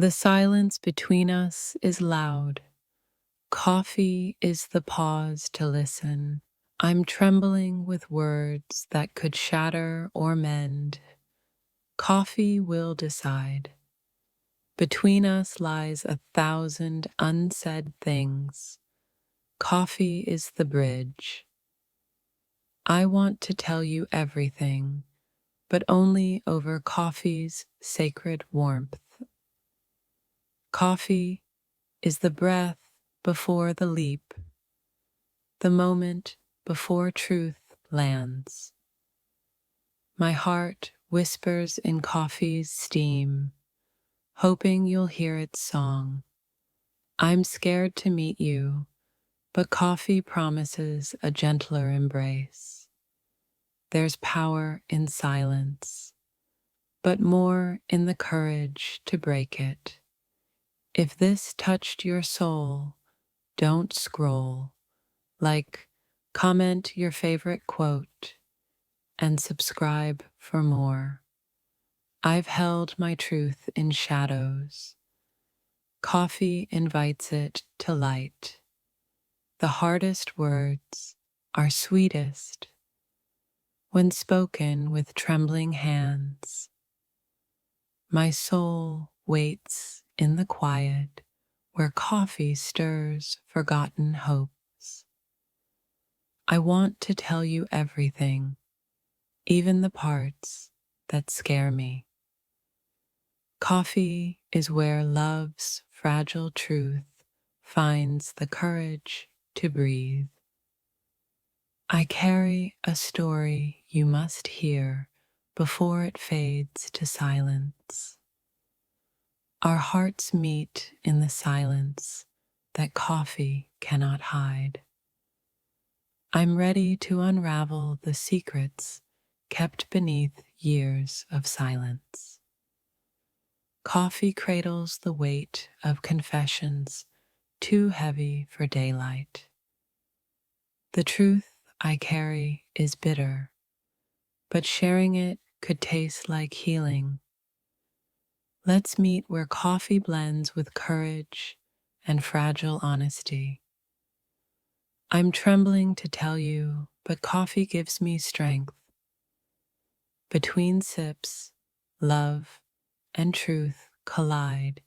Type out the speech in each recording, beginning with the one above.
The silence between us is loud. Coffee is the pause to listen. I'm trembling with words that could shatter or mend. Coffee will decide. Between us lies 1,000 unsaid things. Coffee is the bridge. I want to tell you everything, but only over coffee's sacred warmth. Coffee is the breath before the leap, the moment before truth lands. My heart whispers in coffee's steam, hoping you'll hear its song. I'm scared to meet you, but coffee promises a gentler embrace. There's power in silence, but more in the courage to break it. If this touched your soul, don't scroll. Like, comment your favorite quote, and subscribe for more. I've held my truth in shadows. Coffee invites it to light. The hardest words are sweetest when spoken with trembling hands. My soul waits in the quiet where coffee stirs forgotten hopes. I want to tell you everything, even the parts that scare me. Coffee is where love's fragile truth finds the courage to breathe. I carry a story you must hear before it fades to silence. Our hearts meet in the silence that coffee cannot hide. I'm ready to unravel the secrets kept beneath years of silence. Coffee cradles the weight of confessions too heavy for daylight. The truth I carry is bitter, but sharing it could taste like healing. Let's meet where coffee blends with courage and fragile honesty. I'm trembling to tell you, but coffee gives me strength. Between sips, love and truth collide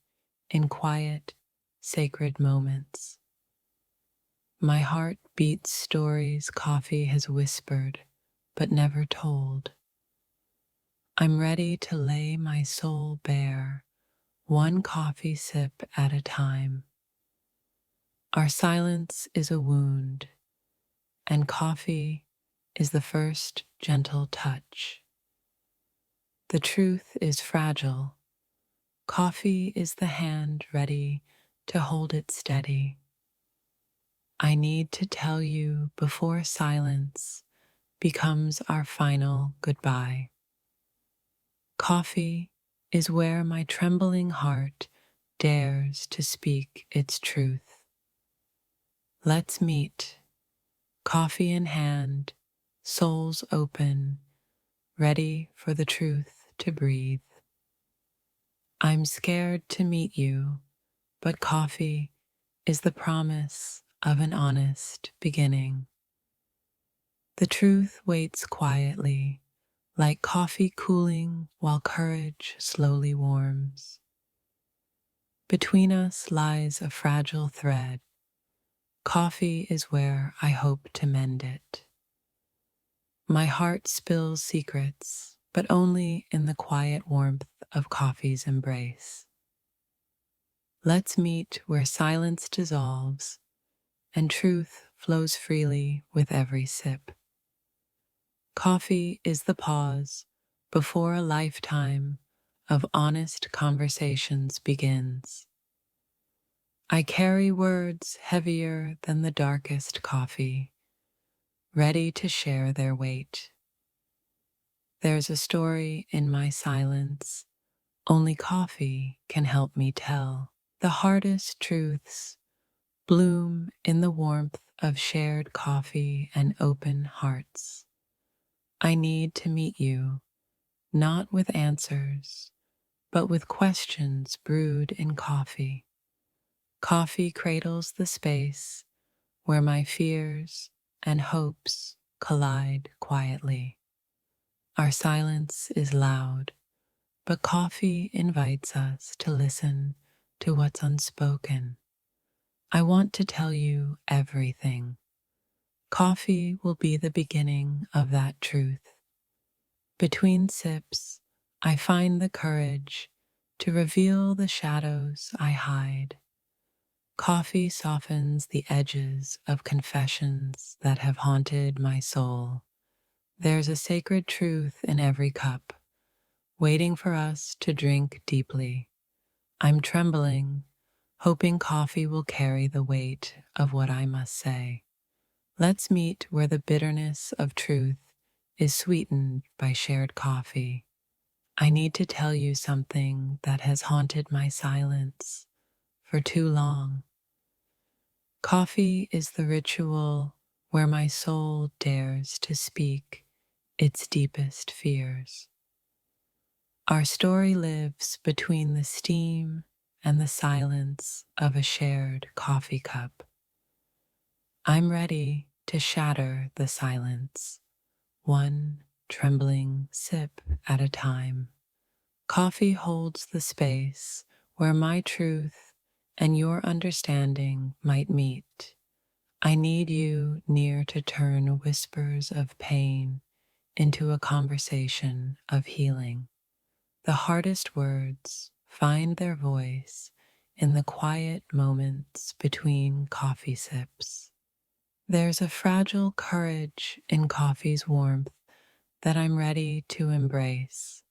in quiet, sacred moments. My heart beats stories coffee has whispered but never told. I'm ready to lay my soul bare, one coffee sip at a time. Our silence is a wound, and coffee is the first gentle touch. The truth is fragile. Coffee is the hand ready to hold it steady. I need to tell you before silence becomes our final goodbye. Coffee is where my trembling heart dares to speak its truth. Let's meet, coffee in hand, souls open, ready for the truth to breathe. I'm scared to meet you, but coffee is the promise of an honest beginning. The truth waits quietly, like coffee cooling while courage slowly warms. Between us lies a fragile thread. Coffee is where I hope to mend it. My heart spills secrets, but only in the quiet warmth of coffee's embrace. Let's meet where silence dissolves and truth flows freely with every sip. Coffee is the pause before a lifetime of honest conversations begins. I carry words heavier than the darkest coffee, ready to share their weight. There's a story in my silence only coffee can help me tell. The hardest truths bloom in the warmth of shared coffee and open hearts. I need to meet you, not with answers, but with questions brewed in coffee. Coffee cradles the space where my fears and hopes collide quietly. Our silence is loud, but coffee invites us to listen to what's unspoken. I want to tell you everything. Coffee will be the beginning of that truth. Between sips, I find the courage to reveal the shadows I hide. Coffee softens the edges of confessions that have haunted my soul. There's a sacred truth in every cup, waiting for us to drink deeply. I'm trembling, hoping coffee will carry the weight of what I must say. Let's meet where the bitterness of truth is sweetened by shared coffee. I need to tell you something that has haunted my silence for too long. Coffee is the ritual where my soul dares to speak its deepest fears. Our story lives between the steam and the silence of a shared coffee cup. I'm ready to shatter the silence, one trembling sip at a time. Coffee holds the space where my truth and your understanding might meet. I need you near to turn whispers of pain into a conversation of healing. The hardest words find their voice in the quiet moments between coffee sips. There's a fragile courage in coffee's warmth that I'm ready to embrace.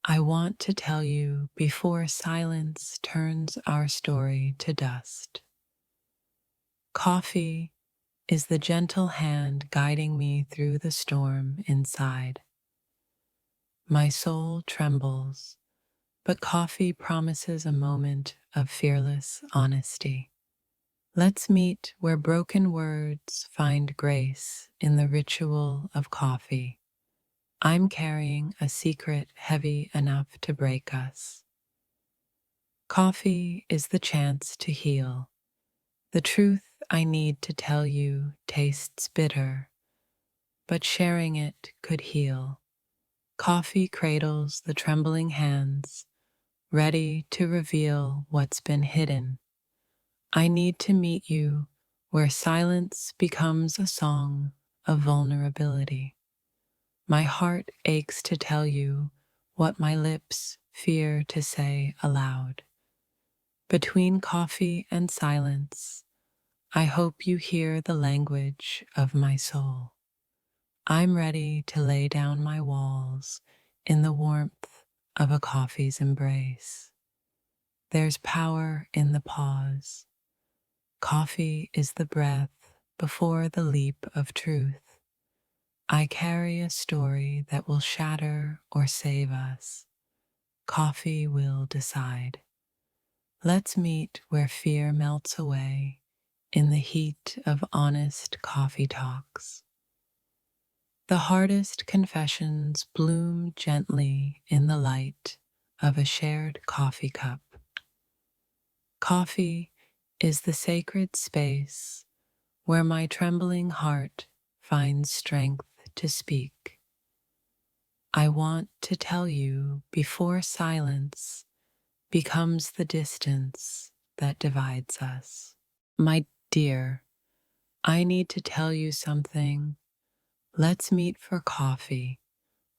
I want to tell you before silence turns our story to dust. Coffee is the gentle hand guiding me through the storm inside. My soul trembles, but coffee promises a moment of fearless honesty. Let's meet where broken words find grace in the ritual of coffee. I'm carrying a secret heavy enough to break us. Coffee is the chance to heal. The truth I need to tell you tastes bitter, but sharing it could heal. Coffee cradles the trembling hands, ready to reveal what's been hidden. I need to meet you where silence becomes a song of vulnerability. My heart aches to tell you what my lips fear to say aloud. Between coffee and silence, I hope you hear the language of my soul. I'm ready to lay down my walls in the warmth of a coffee's embrace. There's power in the pause. Coffee is the breath before the leap of truth. I carry a story that will shatter or save us. Coffee will decide. Let's meet where fear melts away in the heat of honest coffee talks. The hardest confessions bloom gently in the light of a shared coffee cup. Coffee is the sacred space where my trembling heart finds strength to speak. I want to tell you before silence becomes the distance that divides us. My dear, I need to tell you something. Let's meet for coffee,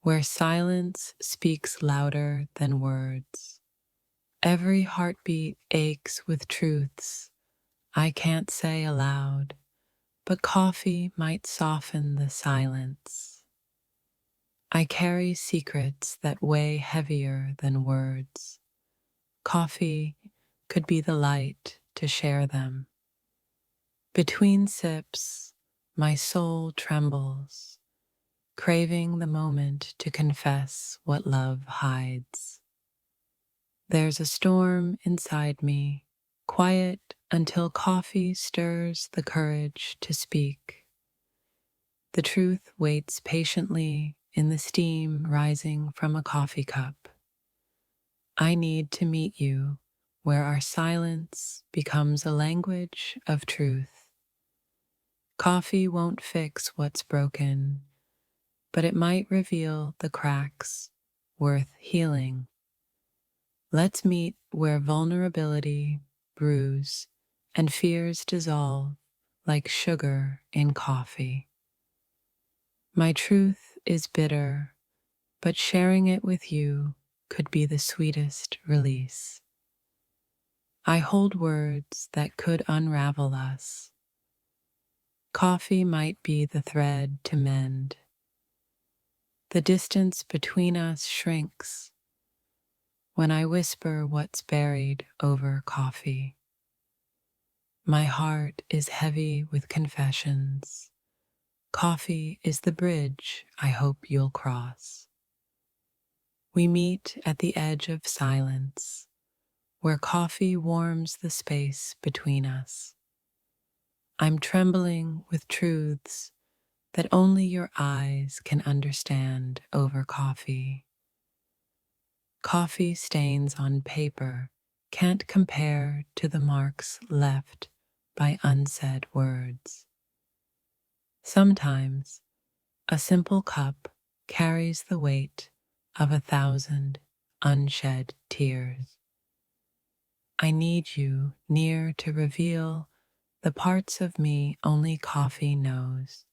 where silence speaks louder than words. Every heartbeat aches with truths I can't say aloud, but coffee might soften the silence. I carry secrets that weigh heavier than words. Coffee could be the light to share them. Between sips, my soul trembles, craving the moment to confess what love hides. There's a storm inside me, quiet until coffee stirs the courage to speak. The truth waits patiently in the steam rising from a coffee cup. I need to meet you where our silence becomes a language of truth. Coffee won't fix what's broken, but it might reveal the cracks worth healing. Let's meet where vulnerability brews and fears dissolve like sugar in coffee. My truth is bitter, but sharing it with you could be the sweetest release. I hold words that could unravel us. Coffee might be the thread to mend. The distance between us shrinks when I whisper what's buried over coffee. My heart is heavy with confessions. Coffee is the bridge I hope you'll cross. We meet at the edge of silence, where coffee warms the space between us. I'm trembling with truths that only your eyes can understand over coffee. Coffee stains on paper can't compare to the marks left by unsaid words. Sometimes a simple cup carries the weight of 1,000 unshed tears. I need you near to reveal the parts of me only coffee knows.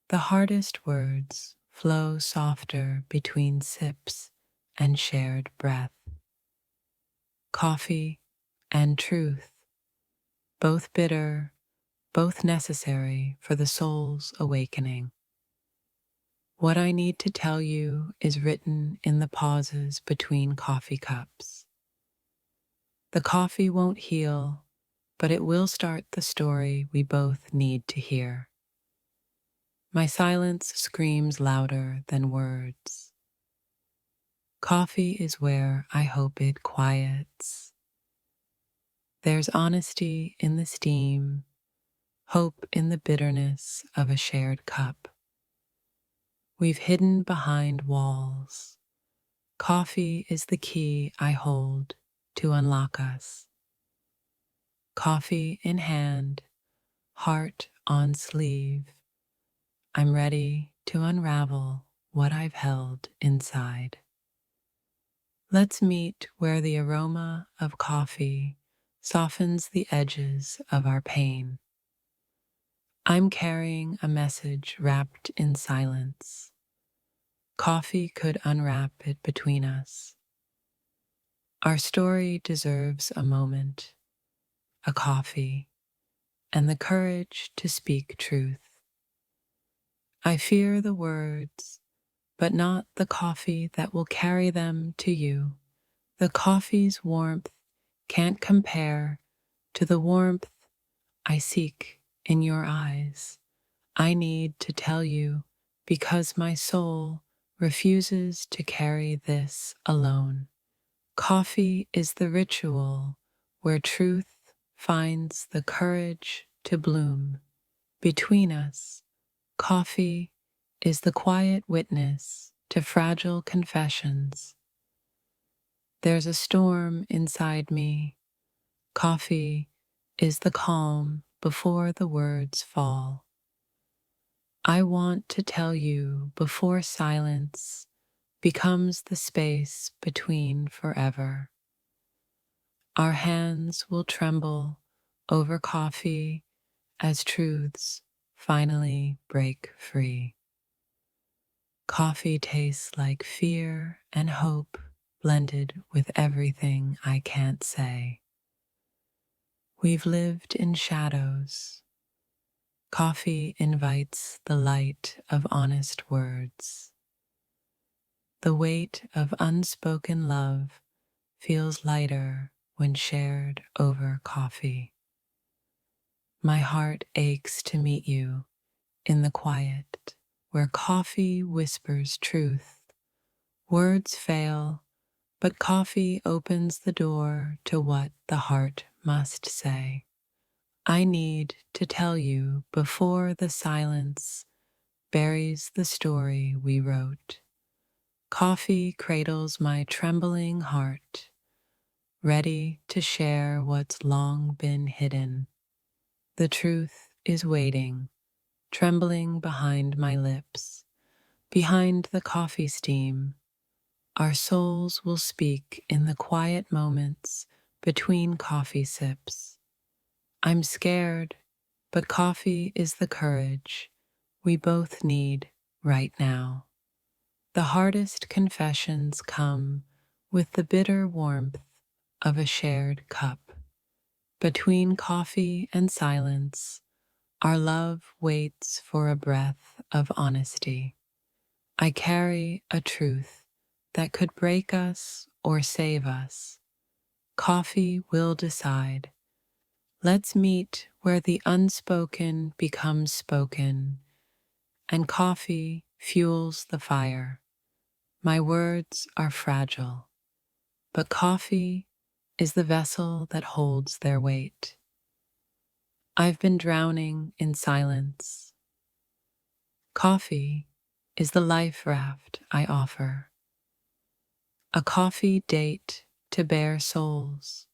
The hardest words flow softer between sips and shared breath. Coffee and truth, both bitter, both necessary for the soul's awakening. What I need to tell you is written in the pauses between coffee cups. The coffee won't heal, but it will start the story we both need to hear. My silence screams louder than words. Coffee is where I hope it quiets. There's honesty in the steam, hope in the bitterness of a shared cup. We've hidden behind walls. Coffee is the key I hold to unlock us. Coffee in hand, heart on sleeve, I'm ready to unravel what I've held inside. Let's meet where the aroma of coffee softens the edges of our pain. I'm carrying a message wrapped in silence. Coffee could unwrap it between us. Our story deserves a moment, a coffee, and the courage to speak truth. I fear the words, but not the coffee that will carry them to you. The coffee's warmth can't compare to the warmth I seek in your eyes. I need to tell you because my soul refuses to carry this alone. Coffee is the ritual where truth finds the courage to bloom. Between us, coffee is the quiet witness to fragile confessions. There's a storm inside me. Coffee is the calm before the words fall. I want to tell you before silence becomes the space between forever. Our hands will tremble over coffee as truths finally break free. Coffee tastes like fear and hope blended with everything I can't say. We've lived in shadows. Coffee invites the light of honest words. The weight of unspoken love feels lighter when shared over coffee. My heart aches to meet you in the quiet where coffee whispers truth. Words fail, but coffee opens the door to what the heart must say. I need to tell you before the silence buries the story we wrote. Coffee cradles my trembling heart, ready to share what's long been hidden. The truth is waiting, trembling behind my lips. Behind the coffee steam, our souls will speak in the quiet moments between coffee sips. I'm scared, but coffee is the courage we both need right now. The hardest confessions come with the bitter warmth of a shared cup. Between coffee and silence, our love waits for a breath of honesty. I carry a truth that could break us or save us. Coffee will decide. Let's meet where the unspoken becomes spoken, and coffee fuels the fire. My words are fragile, but coffee is the vessel that holds their weight. I've been drowning in silence. Coffee is the life raft I offer. A coffee date to bare souls,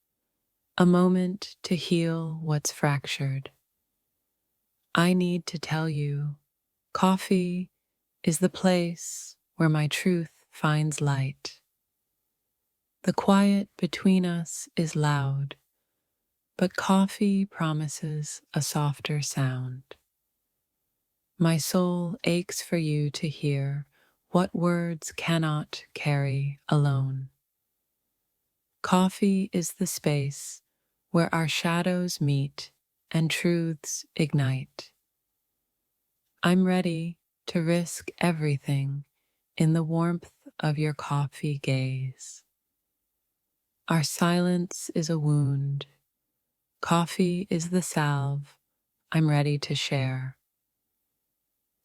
a moment to heal what's fractured. I need to tell you, coffee is the place where my truth finds light. The quiet between us is loud, but coffee promises a softer sound. My soul aches for you to hear what words cannot carry alone. Coffee is the space where our shadows meet and truths ignite. I'm ready to risk everything in the warmth of your coffee gaze. Our silence is a wound. Coffee is the salve I'm ready to share.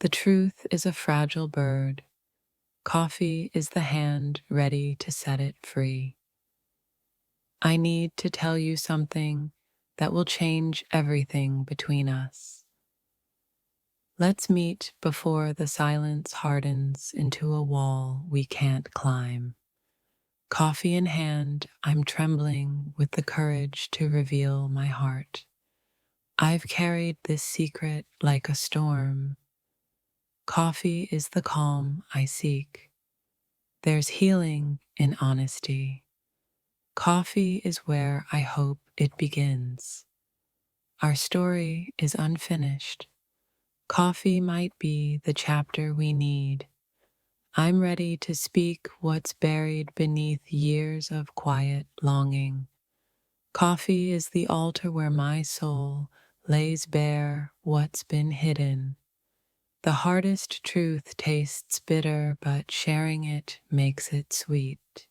The truth is a fragile bird. Coffee is the hand ready to set it free. I need to tell you something that will change everything between us. Let's meet before the silence hardens into a wall we can't climb. Coffee in hand, I'm trembling with the courage to reveal my heart. I've carried this secret like a storm. Coffee is the calm I seek. There's healing in honesty. Coffee is where I hope it begins. Our story is unfinished. Coffee might be the chapter we need. I'm ready to speak what's buried beneath years of quiet longing. Coffee is the altar where my soul lays bare what's been hidden. The hardest truth tastes bitter, but sharing it makes it sweet.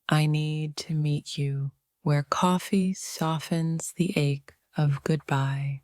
I need to meet you where coffee softens the ache of goodbye.